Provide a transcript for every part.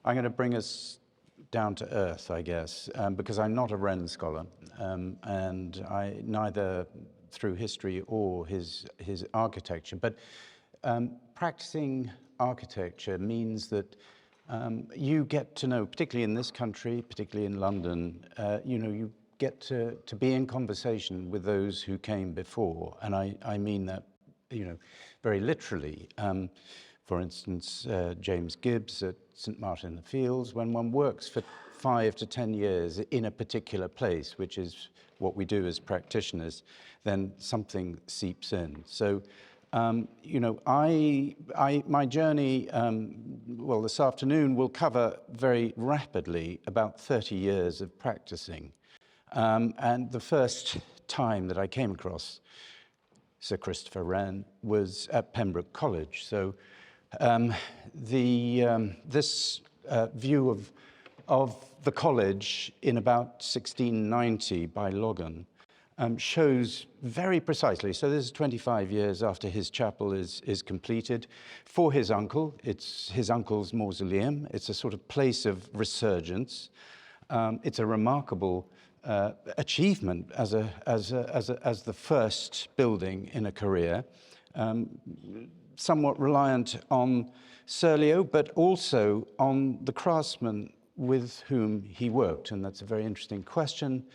I'm going to bring us down to earth, I guess, because I'm not a Wren scholar, and I neither through history or his architecture. But practicing architecture means that you get to know, particularly in this country, particularly in London, you get to be in conversation with those who came before, and I mean that, very literally. For instance, James Gibbs at St. Martin-in-the-Fields, when one works for 5 to 10 years in a particular place, which is what we do as practitioners, then something seeps in. So, my journey, this afternoon will cover very rapidly about 30 years of practicing. And the first time that I came across Sir Christopher Wren was at Pembroke College. So this view of the college in about 1690 by Logan shows very precisely. So this is 25 years after his chapel is completed. For his uncle, it's his uncle's mausoleum. It's a sort of place of resurgence. It's a remarkable achievement as the first building in a career. Somewhat reliant on Serlio, but also on the craftsmen with whom he worked. And that's a very interesting question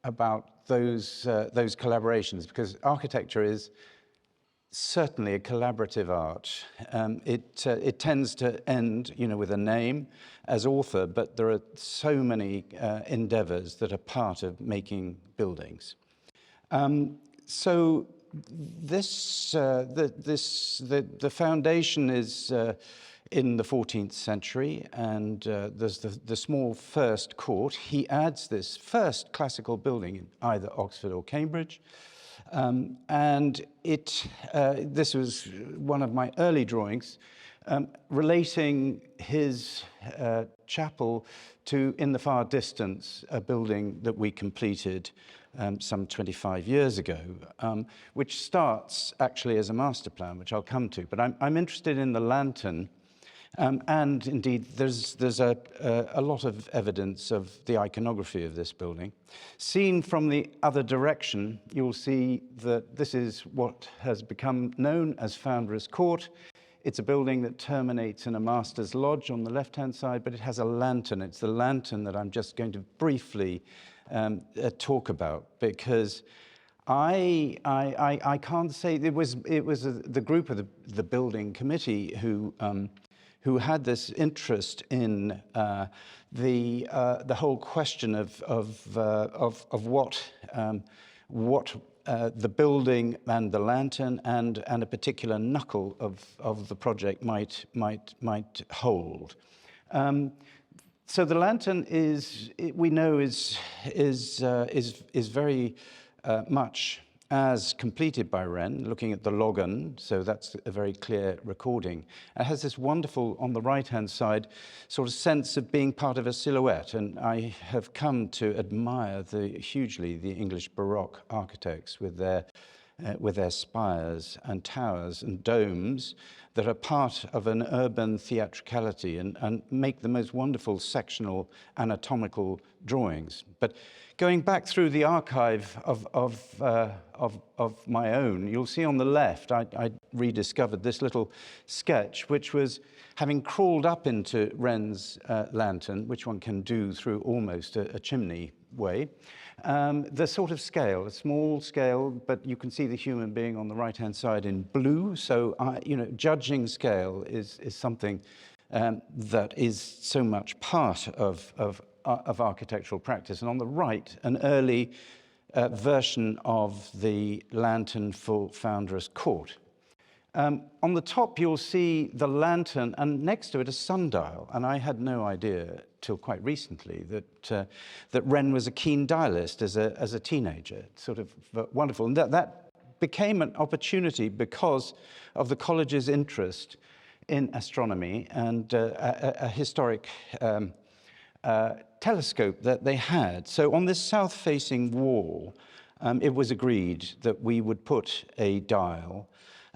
about those collaborations, because architecture is certainly a collaborative art. It tends to end, with a name as author, but there are so many endeavors that are part of making buildings. So the foundation is in the 14th century, and there's the small first court. He adds this first classical building in either Oxford or Cambridge, and this was one of my early drawings, relating his chapel to, in the far distance, a building that we completed some 25 years ago, which starts actually as a master plan, which I'll come to. But I'm interested in the lantern, and indeed there's a lot of evidence of the iconography of this building. Seen from the other direction, you'll see that this is what has become known as Foundress Court. It's a building that terminates in a master's lodge on the left-hand side, but it has a lantern. It's the lantern that I'm just going to briefly talk about, because I can't say it was the group of the building committee who had this interest in the whole question of what the building and the lantern and a particular knuckle of the project might hold. So the lantern we know is very much as completed by Wren, looking at the Logan, so that's a very clear recording. It has this wonderful, on the right-hand side, sort of sense of being part of a silhouette, and I have come to admire hugely the English Baroque architects with their spires and towers and domes that are part of an urban theatricality and make the most wonderful sectional anatomical drawings. But going back through the archive of my own, you'll see on the left, I rediscovered this little sketch, which was having crawled up into Wren's lantern, which one can do through almost a chimney way. The sort of scale, a small scale, but you can see the human being on the right-hand side in blue. So, judging scale is something that is so much part of architectural practice. And on the right, an early version of the lantern for Foundress Court. On the top, you'll see the lantern, and next to it, a sundial. And I had no idea till quite recently that Wren was a keen dialist as a teenager. It's sort of wonderful. And that became an opportunity because of the college's interest in astronomy and a historic telescope that they had. So on this south-facing wall, it was agreed that we would put a dial.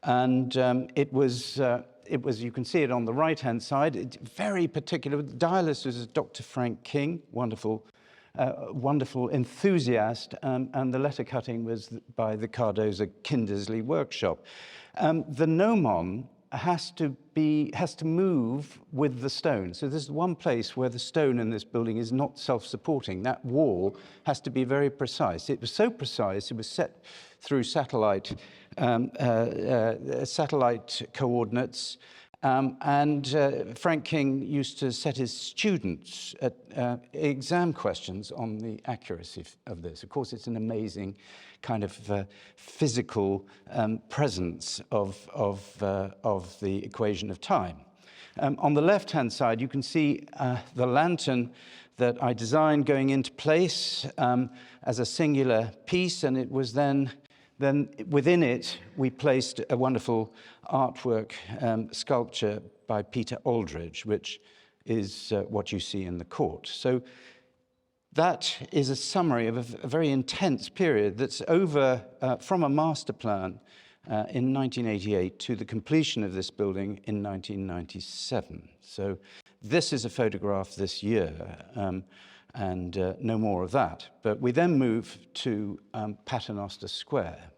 And it was you can see it on the right-hand side, very particular. The dialist was Dr. Frank King, wonderful enthusiast, and the letter cutting was by the Cardoza Kindersley workshop. The gnomon has to move with the stone. So there's one place where the stone in this building is not self-supporting. That wall has to be very precise. It was so precise, it was set through satellite coordinates. Frank King used to set his students exam questions on the accuracy of this. Of course, it's an amazing kind of physical presence of the equation of time. On the left-hand side, you can see the lantern that I designed going into place as a singular piece, and it was then within it, we placed a wonderful artwork sculpture by Peter Aldridge, which is what you see in the court. So that is a summary of a very intense period that's over from a master plan in 1988 to the completion of this building in 1997. So this is a photograph this year. And no more of that. But we then move to Paternoster Square.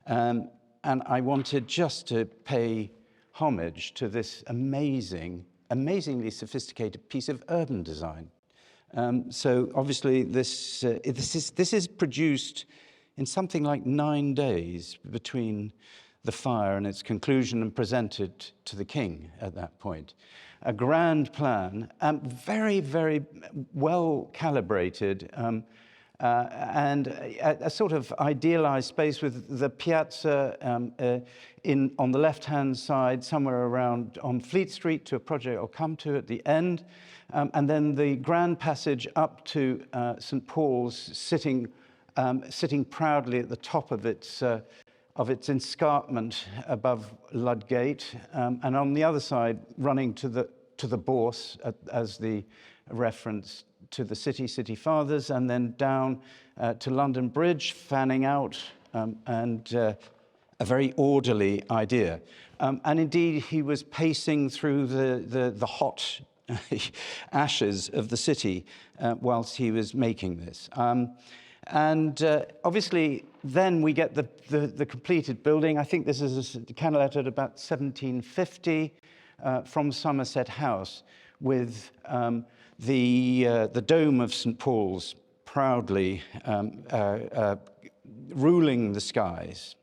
And I wanted just to pay homage to this amazingly sophisticated piece of urban design. So obviously this is produced in something like 9 days between the fire and its conclusion and presented to the king at that point. A grand plan, very, very well calibrated, and a sort of idealized space with the piazza on the left-hand side, somewhere around on Fleet Street, to a project I'll come to at the end, and then the grand passage up to St. Paul's, sitting proudly at the top of its escarpment above Ludgate, and on the other side, running to the Bourse as the reference to the City Fathers, and then down to London Bridge, fanning out, and a very orderly idea. And indeed, he was pacing through the hot ashes of the city whilst he was making this. Obviously, then we get the completed building. I think this is a candidate at about 1750 from Somerset House, with the dome of St. Paul's proudly ruling the skies.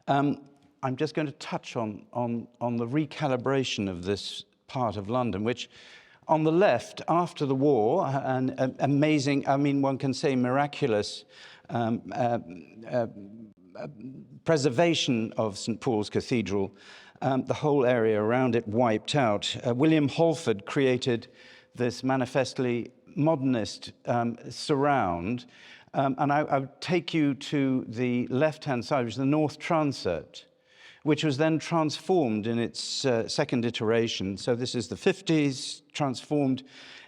I'm just going to touch on the recalibration of this part of London, which on the left, after the war, an amazing, I mean, one can say miraculous preservation of St. Paul's Cathedral, the whole area around it wiped out. William Halford created this manifestly modernist surround, and I would take you to the left-hand side, which is the north transept, which was then transformed in its second iteration. So this is the 50s, transformed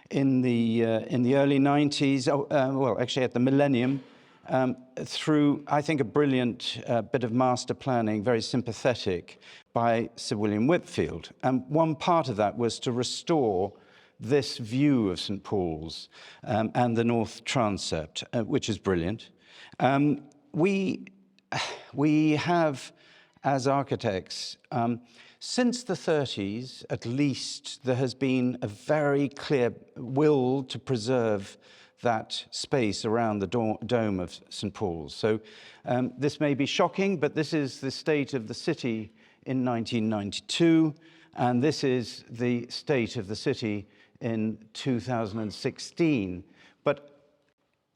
in the early 90s, well, actually at the millennium, through, I think, a brilliant bit of master planning, very sympathetic, by Sir William Whitfield. And one part of that was to restore this view of St. Paul's and the north transept, which is brilliant. We have, as architects, since the 30s, at least, there has been a very clear will to preserve that space around the dome of St. Paul's. So this may be shocking, but this is the state of the city in 1992, and this is the state of the city in 2016. But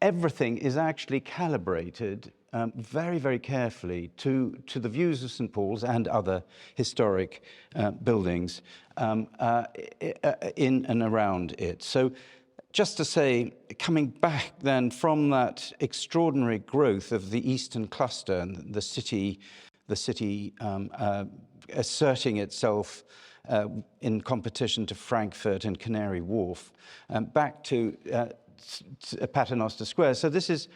everything is actually calibrated very, very carefully to the views of St. Paul's and other historic buildings in and around it. So just to say, coming back then from that extraordinary growth of the eastern cluster and the city asserting itself in competition to Frankfurt and Canary Wharf, back to Paternoster Square. So this is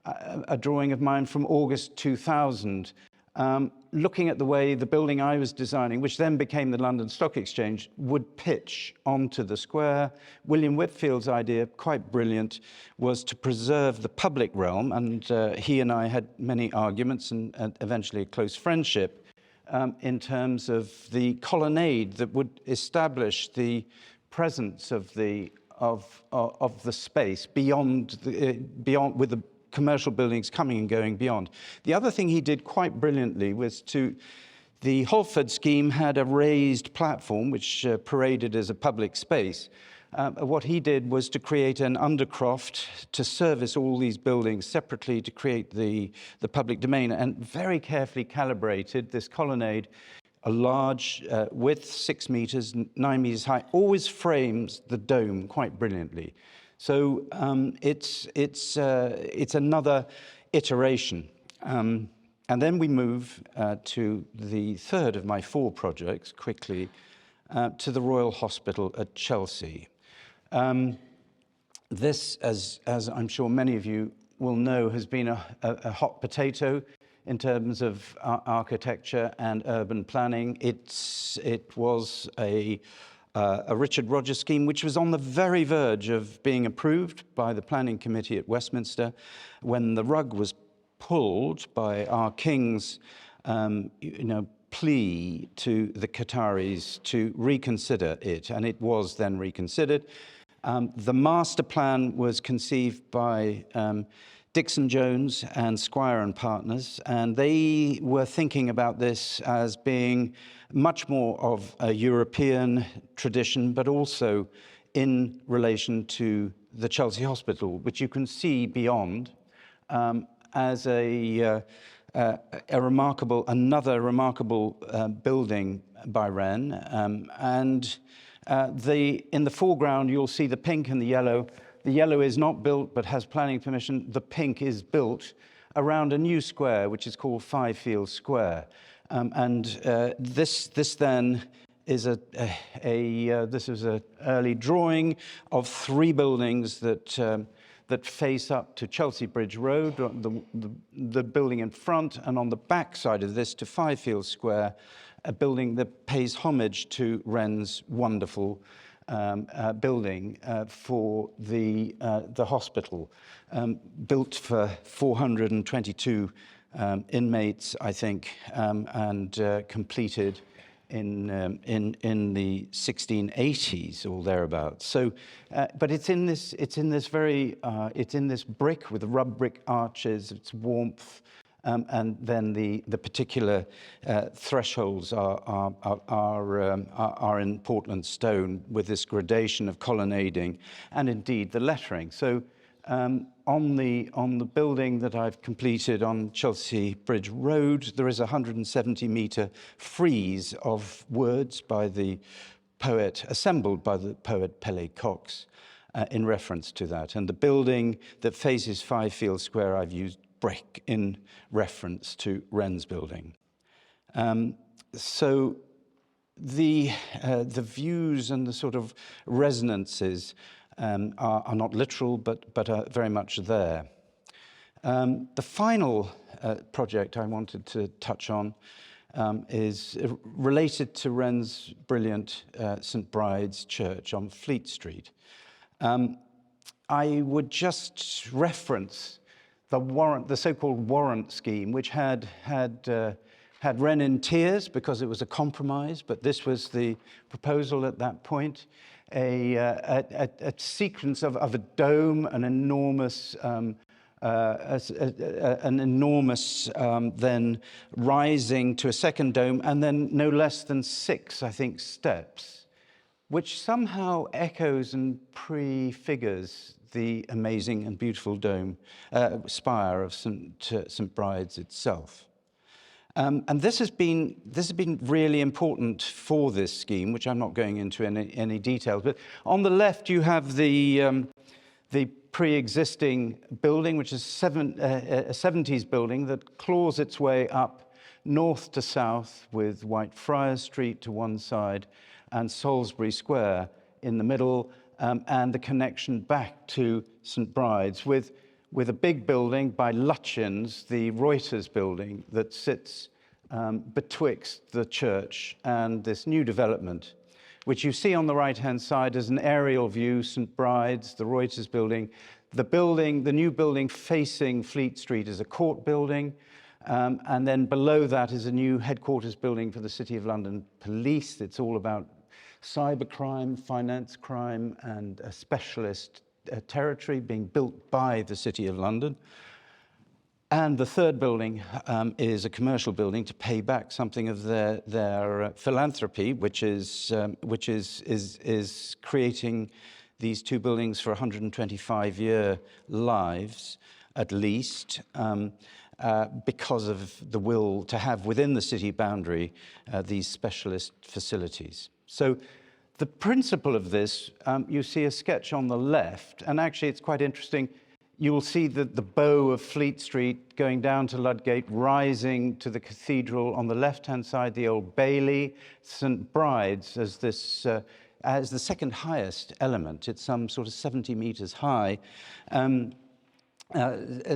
a drawing of mine from August 2000, looking at the way the building I was designing, which then became the London Stock Exchange, would pitch onto the square. William Whitfield's idea, quite brilliant, was to preserve the public realm, and he and I had many arguments and eventually a close friendship in terms of the colonnade that would establish the presence of the space beyond with the commercial buildings coming and going beyond. The other thing he did quite brilliantly was the Holford scheme had a raised platform which paraded as a public space. What he did was to create an undercroft to service all these buildings separately to create the public domain, and very carefully calibrated this colonnade, a large width, 6 meters, 9 meters high, always frames the dome quite brilliantly. So it's another iteration. And then we move to the third of my 4 projects, quickly, to the Royal Hospital at Chelsea. This, as I'm sure many of you will know, has been a hot potato in terms of architecture and urban planning. It was a Richard Rogers scheme, which was on the very verge of being approved by the Planning Committee at Westminster, when the rug was pulled by our King's plea to the Qataris to reconsider it, and it was then reconsidered. The master plan was conceived by Dixon Jones and Squire and Partners, and they were thinking about this as being much more of a European tradition, but also in relation to the Chelsea Hospital, which you can see beyond as another remarkable building by Wren. In the foreground, you'll see the pink and the yellow. The yellow is not built, but has planning permission. The pink is built around a new square, which is called Fifield Square. This then is this is an early drawing of 3 buildings that face up to Chelsea Bridge Road, the building in front, and on the back side of this to Fifield Square, a building that pays homage to Wren's wonderful building for the hospital, built for 422 inmates, I think, and completed in the 1680s or thereabouts. So, but it's in this brick with the rub brick arches. Its warmth. And then the particular thresholds are in Portland stone with this gradation of colonnading, and indeed the lettering. So on the building that I've completed on Chelsea Bridge Road, there is a 170-meter frieze of words by the poet, assembled by the poet Pele Cox, in reference to that. And the building that faces Fifield Square, I've used brick in reference to Wren's building. So the views and the sort of resonances are not literal, but are very much there. The final project I wanted to touch on is related to Wren's brilliant St. Bride's Church on Fleet Street. I would just reference the so-called warrant scheme, which had Wren in tears because it was a compromise, but this was the proposal at that point. A sequence of a dome, an enormous then rising to a second dome, and then no less than 6, I think, steps, which somehow echoes and prefigures the amazing and beautiful dome, spire of St. Bride's itself. And this has been really important for this scheme, which I'm not going into any details. But on the left, you have the pre-existing building, which is a 70s building that claws its way up north to south, with Whitefriars Street to one side and Salisbury Square in the middle, and the connection back to St. Bride's with a big building by Lutyens, the Reuters building, that sits betwixt the church and this new development, which you see on the right-hand side as an aerial view, St. Bride's, the Reuters building. The new building facing Fleet Street is a court building, and then below that is a new headquarters building for the City of London Police. It's all about cybercrime, finance crime, and a specialist territory being built by the City of London. And the third building is a commercial building to pay back something of their philanthropy, which is creating these two buildings for 125-year lives, at least, because of the will to have within the city boundary these specialist facilities. So the principle of this, you see a sketch on the left, and actually it's quite interesting. You will see the bow of Fleet Street going down to Ludgate, rising to the Cathedral. On the left-hand side, the Old Bailey, St. Bride's as the second highest element. It's some sort of 70 meters high,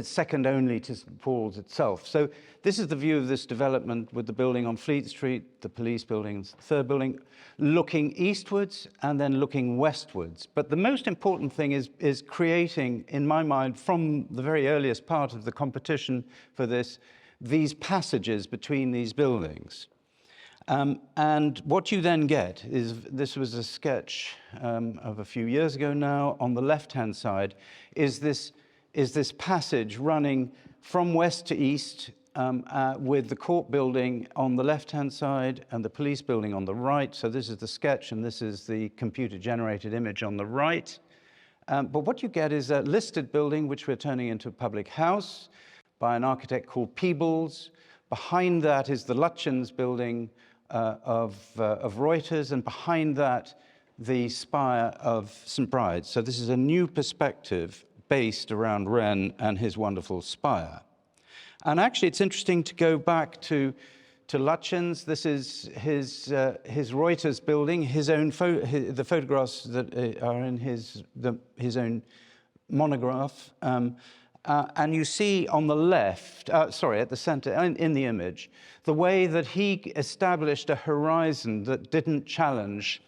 second only to St. Paul's itself. So this is the view of this development with the building on Fleet Street, the police building, and the third building, looking eastwards and then looking westwards. But the most important thing is creating, in my mind, from the very earliest part of the competition for this, these passages between these buildings. And what you then get is, this was a sketch of a few years ago now, on the left-hand side, is this passage running from west to east with the court building on the left-hand side and the police building on the right. So this is the sketch and this is the computer-generated image on the right. But what you get is a listed building which we're turning into a public house by an architect called Peebles. Behind that is the Lutyens building of Reuters, and behind that the spire of St. Bride's. So this is a new perspective based around Wren and his wonderful spire. And actually, it's interesting to go back to Lutyens. This is his Reuters building, the photographs that are in his own monograph. And you see on the left, at the center, in the image, the way that he established a horizon that didn't challenge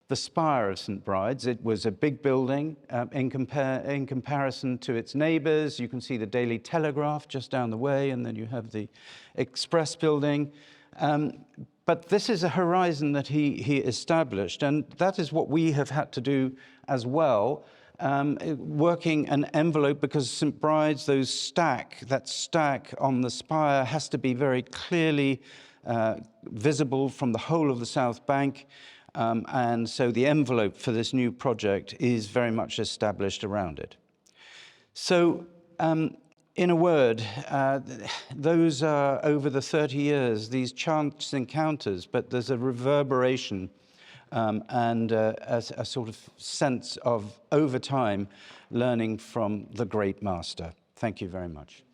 the spire of St. Bride's. It was a big building in comparison to its neighbors. You can see the Daily Telegraph just down the way, and then you have the Express building. But this is a horizon that he established, and that is what we have had to do as well, working an envelope, because St. Bride's, that stack on the spire has to be very clearly visible from the whole of the South Bank. And so the envelope for this new project is very much established around it. So in a word, those are over the 30 years, these chance encounters, but there's a reverberation and a sort of sense of, over time, learning from the great master. Thank you very much.